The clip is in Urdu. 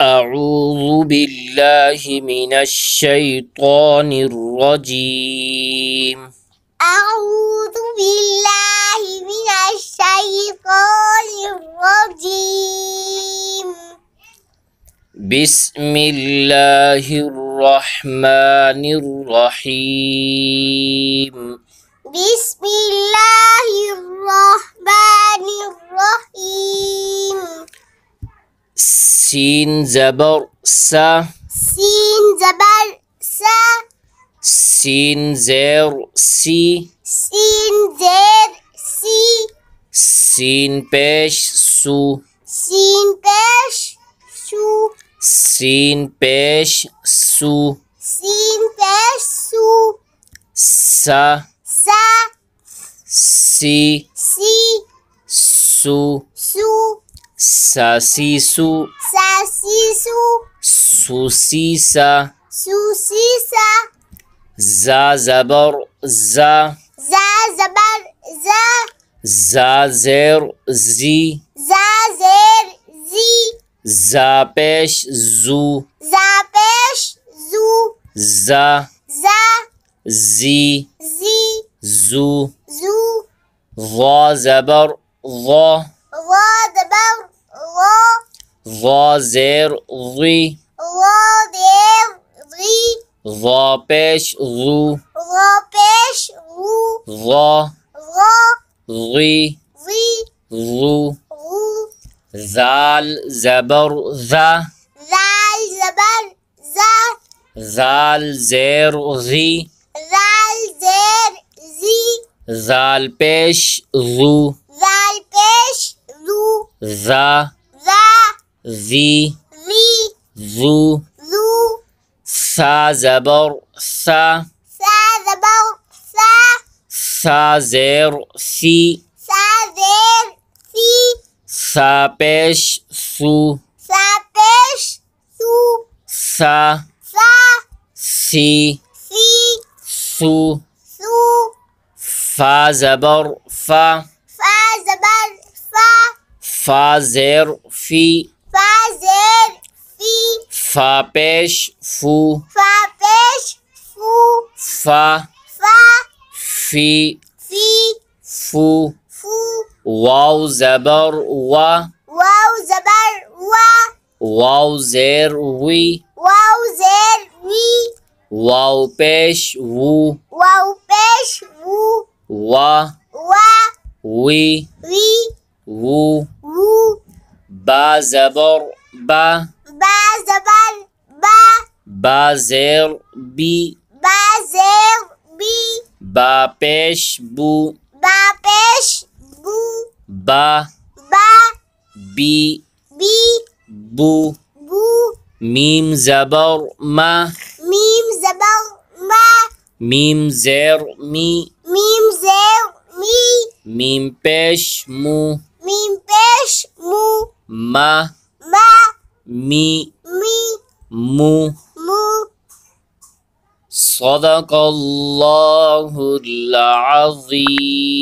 أعوذ بالله من الشيطان الرجيم. أعوذ بالله من الشيطان الرجيم. بسم الله الرحمن الرحيم. بسم الله الرحمن الرحيم. سين زبر سا، سين زبر سا، سين زير سي، سين زير سي، سين بيش سو، سين بيش سو، سين بيش سو، سين بيش سو، سا سا، سي سي، سو، سو، سا سي سو، سا سي سو، سو سي سا. سو سي سا. زا زبر زا، زا زبر زا، زا زير زي، زا زير زي، زا بيش زو، زا بيش زو، زا زا زي زي، زو. زو. ظا زبر ظا، ظا زبر ظا، ظا زير ظي، ظا زير ظي، ظا بيش ظو، ظا بيش غو، ظا ظا ظي ظي، ظو. غو. ذال زبر ذا، ذال زبر زا، ذال زير ذي، ذال زير زي، ذال بيش ذو، ذال بيش ذو، ذا ذا ذي ذي، ذو. ذو. ثا زبر ثا، ثا زبر ثا، ثا زير ثي، ثا زير ثي، ثا بيش ثو، ثا بيش ثو، ثا ثا ثي ثي، ثو. ثو. فا زبر فا، فا زبر فا، فا زير في، فا زير في، فا بيش فو، فا بيش فو، فا فا في في، فو. فو. واو زبر وا، واو زبر وا، واو زير وي، واو زير وي، واو بيش وو، واو بيش وو، وا وا وي وي، وو. وو. با زبر با، با زبر با، با زير بي، با زير بي، با بيش بو، با بيش بو، با با بي بي، بو. بو. ميم زبر ما، ميم زبر ما، ميم زير مي، ميم زير مي، ميم بيش مو، ميم بيش مو، ما ما مي مي، مو. مو. صدق الله العظيم.